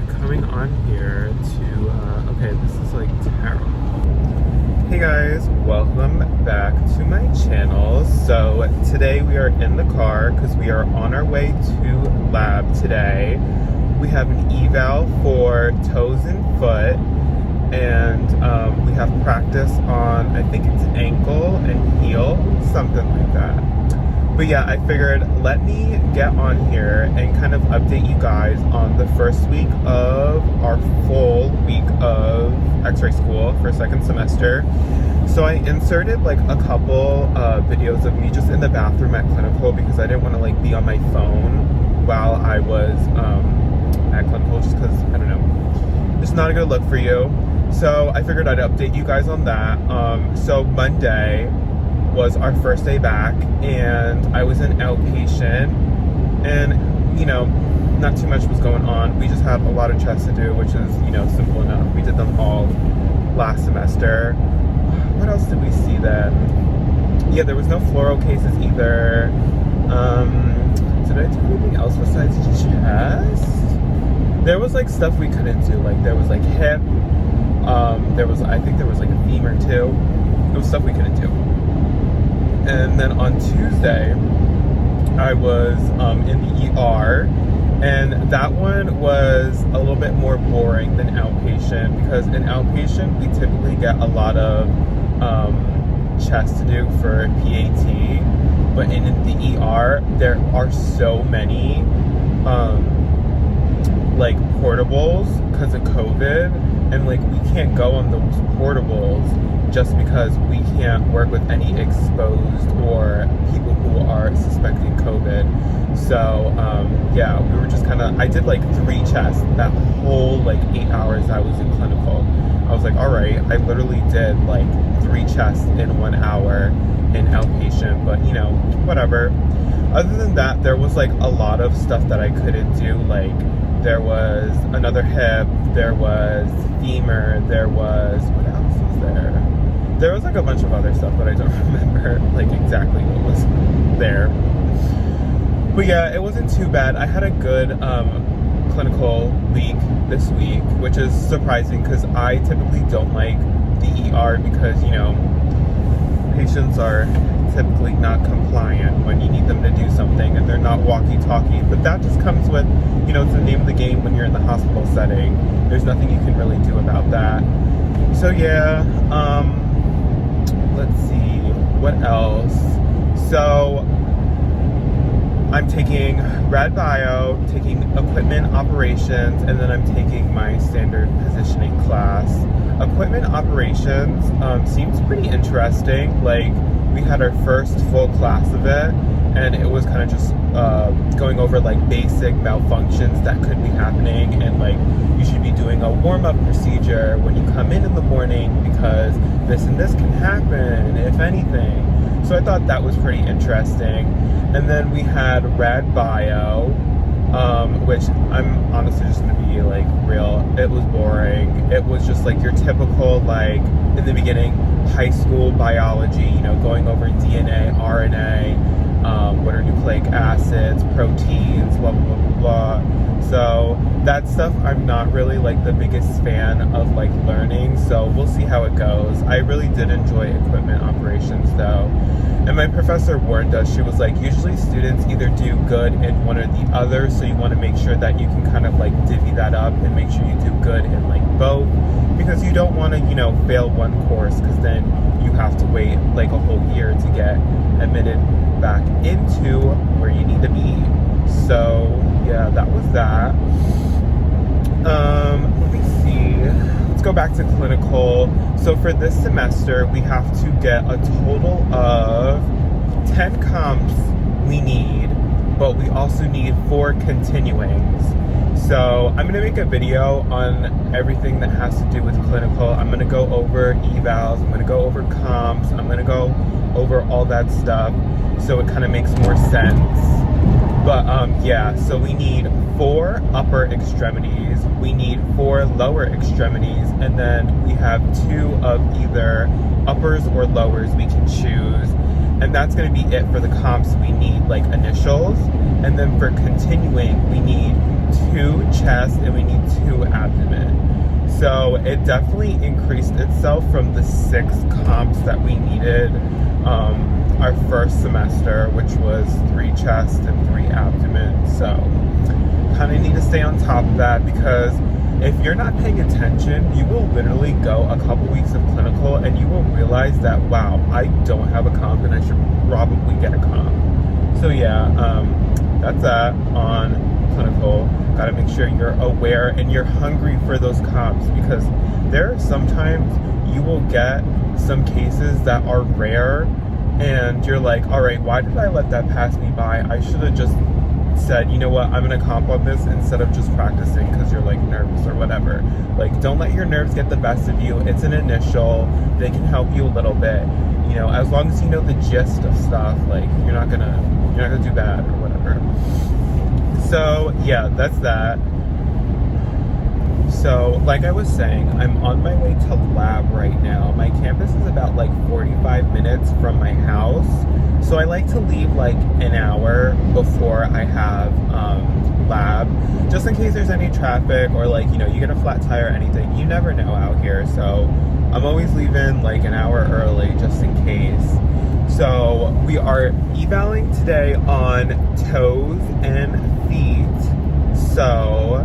I'm coming on here to, okay, this is like terrible. Hey guys, welcome back to my channel. So today we are in the car because we are on our way to lab today. We have an eval for toes and foot, and we have practice on, I think it's ankle and heel, something like that. But yeah, I figured let me get on here and kind of update you guys on the first week of our full week of x-ray school for second semester. So I inserted like a couple videos of me just in the bathroom at clinical because I didn't want to like be on my phone while I was at clinical, just because, I don't know, it's not a good look for you. So I figured I'd update you guys on that. So Monday was our first day back, and I was an outpatient, and you know, not too much was going on. We just had a lot of tests to do, which is, you know, simple enough. We did them all last semester. What else did we see then? Yeah, there was no fluoro cases either. Did I do anything else besides chest? There was like stuff we couldn't do, like there was like hip, I think there was like a femur too. There was stuff we couldn't do. And then on Tuesday, I was in the ER, and that one was a little bit more boring than outpatient, because in outpatient, we typically get a lot of chest to do for PAT, but in the ER, there are so many like portables because of COVID, and like we can't go on those portables just because we can't work with any exposed or people who are suspecting COVID. So yeah, we were just kind of, I did like 3 chests that whole like 8 hours I was in clinical. I was like, all right, I literally did like 3 chests in 1 hour in outpatient, but you know, whatever. Other than that, there was like a lot of stuff that I couldn't do. Like there was another hip, there was femur, there was, what else was there? There was like a bunch of other stuff, but I don't remember like exactly what was there. But yeah, it wasn't too bad. I had a good clinical week this week, which is surprising because I typically don't like the ER because, you know, patients are typically not compliant when you need them to do something, and they're not walkie-talkie. But that just comes with, you know, it's the name of the game when you're in the hospital setting. There's nothing you can really do about that. So yeah, let's see, what else? So I'm taking rad bio, taking equipment operations, and then I'm taking my standard positioning class. Equipment operations seems pretty interesting. Like, we had our first full class of it, and it was kind of just going over like basic malfunctions that could be happening, and like you should be doing a warm-up procedure when you come in the morning because this and this can happen if anything. So I thought that was pretty interesting. And then we had rad bio, which I'm honestly just gonna be like real, it was boring. It was just like your typical, like in the beginning, high school biology, you know, going over DNA, RNA, what are nucleic acids, proteins, blah, blah, blah, blah. So that stuff I'm not really like the biggest fan of like learning, so we'll see how it goes. I really did enjoy equipment operations though. And my professor warned us, she was like, usually students either do good in one or the other, so you want to make sure that you can kind of like divvy that up and make sure you do good in like both, because you don't want to, you know, fail one course because then you have to wait like a whole year to get admitted back into where you need to be. So yeah, that was that. Let me see. Let's go back to clinical. So for this semester, we have to get a total of 10 comps we need, but we also need 4 continuings. So I'm going to make a video on everything that has to do with clinical. I'm going to go over evals, I'm going to go over comps, I'm going to go over all that stuff, so it kind of makes more sense. But yeah, so we need 4 upper extremities, we need 4 lower extremities, and then we have 2 of either uppers or lowers we can choose. And that's going to be it for the comps. We need like initials, and then for continuing we need 2 chest and we need 2 So it definitely increased itself from the 6 comps that we needed our first semester, which was 3 chest and 3 abdomen. So kind of need to stay on top of that, because if you're not paying attention, you will literally go a couple weeks of clinical and you will realize that, wow, I don't have a comp and I should probably get a comp. So yeah, that's that on clinical. Gotta make sure you're aware and you're hungry for those comps, because there are sometimes you will get some cases that are rare and you're like, all right, why did I let that pass me by? I should have just said, you know what, I'm gonna comp on this instead of just practicing because you're like nervous or whatever. Like, don't let your nerves get the best of you. It's an initial. They can help you a little bit, you know, as long as you know the gist of stuff. Like, you're not gonna do bad or whatever. So yeah, that's that. So like I was saying, I'm on my way to lab right now. My campus is about like 45 minutes from my house. So I like to leave like an hour before I have lab, just in case there's any traffic or like, you know, you get a flat tire or anything. You never know out here. So I'm always leaving like an hour early just in case. So we are evaling today on toes and feet. So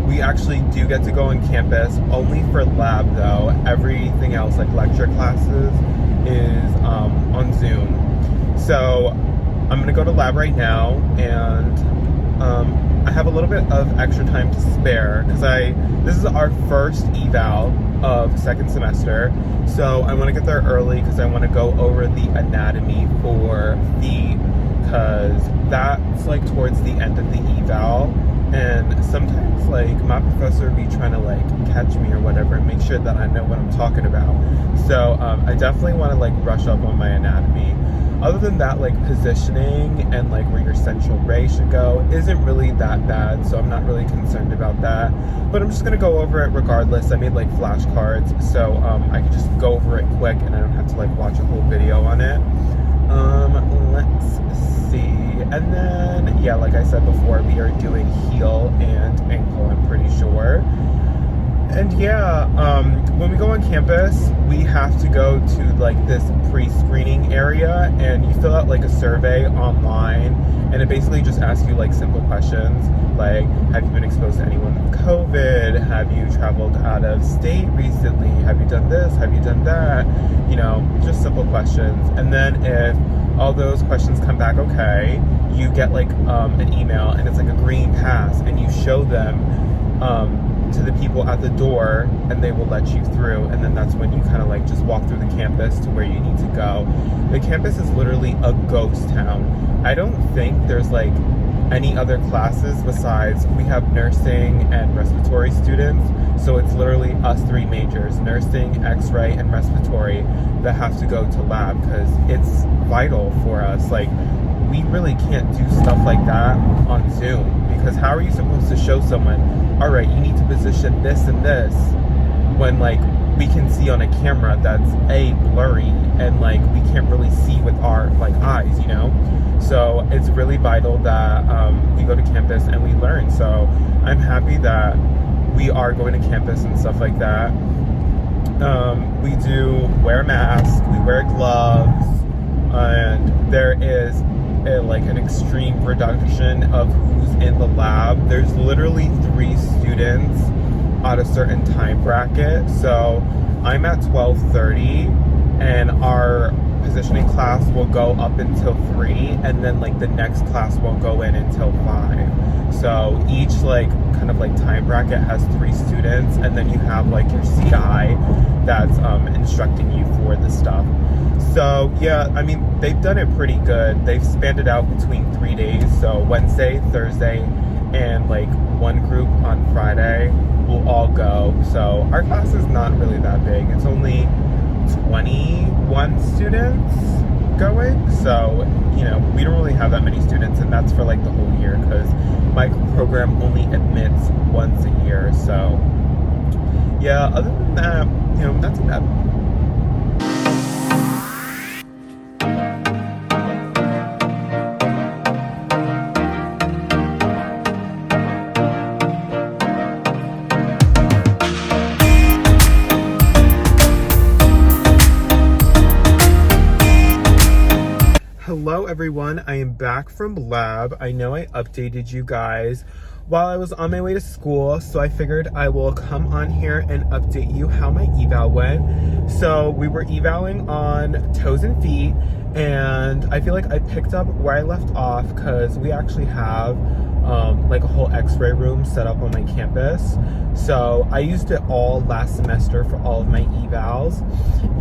we actually do get to go on campus, only for lab though. Everything else, like lecture classes, is on Zoom. So I'm gonna go to lab right now, and I have a little bit of extra time to spare because this is our first eval of second semester. So I want to get there early because I want to go over the anatomy for feet, because that's like towards the end of the eval. And sometimes like my professor be trying to like catch me or whatever and make sure that I know what I'm talking about. So I definitely want to like brush up on my anatomy. Other than that, like positioning and like where your central ray should go isn't really that bad, so I'm not really concerned about that. But I'm just gonna go over it regardless. I made like flashcards, so I can just go over it quick and I don't have to like watch a whole video on it. Let's see. And then, yeah, like I said before, we are doing heel and ankle, I'm pretty sure. And yeah, when we go on campus, we have to go to like this pre-screening area, and you fill out like a survey online, and it basically just asks you like simple questions like, have you been exposed to anyone with COVID? Have you traveled out of state recently? Have you done this? Have you done that? You know, just simple questions. And then if all those questions come back okay, you get like an email, and it's like a green pass, and you show them to the people at the door, and they will let you through. And then that's when you kind of like just walk through the campus to where you need to go. The campus is literally a ghost town. I don't think there's like any other classes besides we have nursing and respiratory students. So it's literally us 3 majors, nursing, x-ray, and respiratory, that have to go to lab, because it's vital for us. Like, we really can't do stuff like that on Zoom, because how are you supposed to show someone, all right, you need to position this and this, when like we can see on a camera that's blurry, and like we can't really see with our like eyes, you know? So it's really vital that we go to campus and we learn. So I'm happy that we are going to campus and stuff like that. We do wear masks, we wear gloves, and there is like an extreme reduction of who's in the lab. There's literally 3 students at a certain time bracket. So I'm at 12:30, and our positioning class will go up until 3, and then like the next class won't go in until 5. So each like kind of like time bracket has 3 students, and then you have like your CI that's instructing you for the stuff. So yeah, I mean, they've done it pretty good. They've spanned it out between 3 days. So Wednesday, Thursday, and like one group on Friday will all go. So our class is not really that big. It's only 21 students going. So, you know, we don't really have that many students, and that's for like the whole year, because my program only admits once a year. So yeah, other than that, you know, that's that. everyone, I am back from lab. I know I updated you guys while I was on my way to school, so I figured I will come on here and update you how my eval went. So we were evaling on toes and feet, and I feel like I picked up where I left off because we actually have like a whole x-ray room set up on my campus. So I used it all last semester for all of my evals,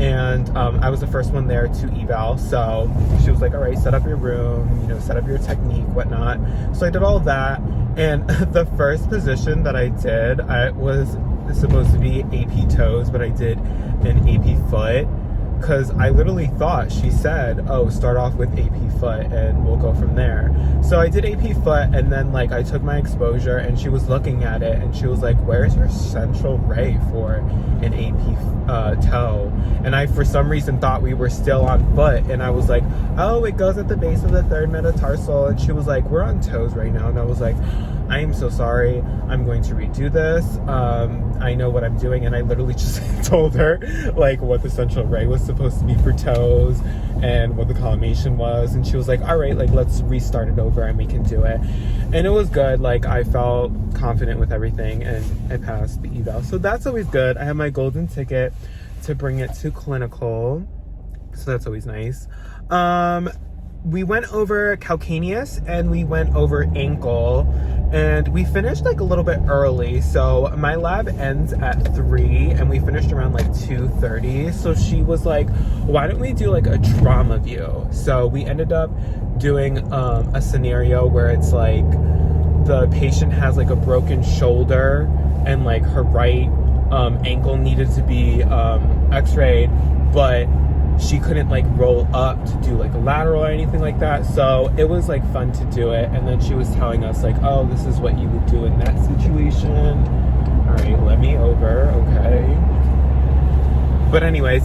and I was the first one there to eval. So she was like, all right, set up your room, you know, set up your technique, whatnot. So I did all of that, and the first position that I did, I was supposed to be AP toes, but I did an AP foot. Because I literally thought she said, oh, start off with AP foot and we'll go from there. So I did AP foot, and then like I took my exposure and she was looking at it and she was like, where's your central ray for an AP toe? And I for some reason thought we were still on foot, and I was like, oh, it goes at the base of the third metatarsal. And she was like, we're on toes right now. And I was like, I am so sorry, I'm going to redo this. I know what I'm doing. And I literally just told her like what the central ray was supposed to be for toes and what the collimation was. And she was like, all right, like let's restart it over and we can do it. And it was good. Like I felt confident with everything and I passed the eval. So that's always good. I have my golden ticket to bring it to clinical. So that's always nice. We went over calcaneus and we went over ankle, and we finished like a little bit early. So my lab ends at 3 and we finished around like 2:30. So she was like, why don't we do like a trauma view? So we ended up doing a scenario where it's like the patient has like a broken shoulder and like her right ankle needed to be x-rayed, but she couldn't like roll up to do like a lateral or anything like that. So it was like fun to do it. And then she was telling us like, oh, this is what you would do in that situation. All right, let me over, okay. But anyways,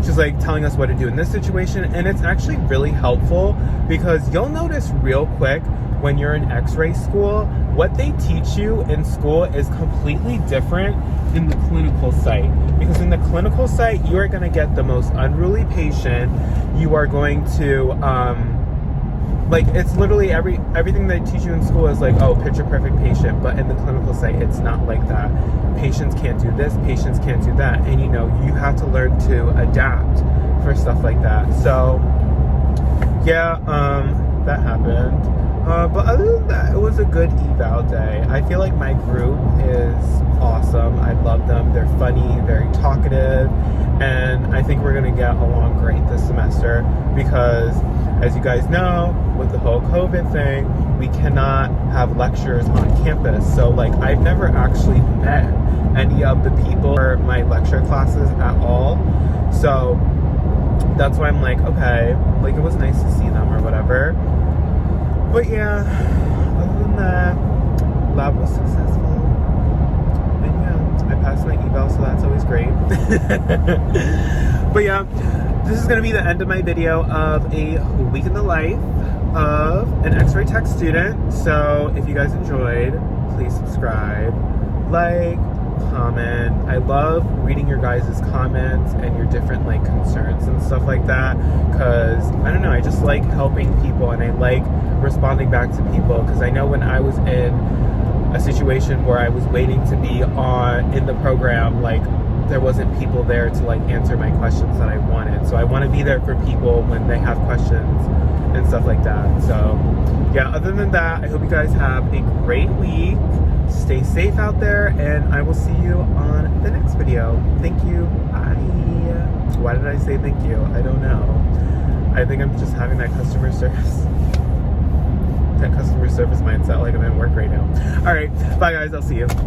she's like telling us what to do in this situation. And it's actually really helpful because you'll notice real quick when you're in x-ray school, what they teach you in school is completely different in the clinical site. Because in the clinical site, you are going to get the most unruly patient. You are going to, like, it's literally everything they teach you in school is like, oh, picture perfect patient. But in the clinical site, it's not like that. Patients can't do this, patients can't do that. And, you know, you have to learn to adapt for stuff like that. So, yeah, that happened. But other than that, it was a good eval day. I feel like my group is awesome. I love them. They're funny, very talkative, and I think we're going to get along great this semester because, as you guys know, with the whole COVID thing, we cannot have lectures on campus. So, like, I've never actually met any of the people for my lecture classes at all. So, that's why I'm like, okay, like, it was nice to see them or whatever. But yeah, other than that, lab was successful. And yeah, I passed my eval, so that's always great. But yeah, this is going to be the end of my video of a week in the life of an X-ray tech student. So if you guys enjoyed, please subscribe, like, comment. I love reading your guys' comments and your different like concerns and stuff like that, because I don't know, I just like helping people and I like responding back to people, because I know when I was in a situation where I was waiting to be in the program, like there wasn't people there to like answer my questions that I wanted. So I want to be there for people when they have questions and stuff like that. So yeah, other than that, I hope you guys have a great week. Stay safe out there, and I will see you on the next video. Thank you. Bye. Why did I say thank you? I don't know. I think I'm just having that customer service mindset like I'm at work right now. All right. Bye, guys. I'll see you.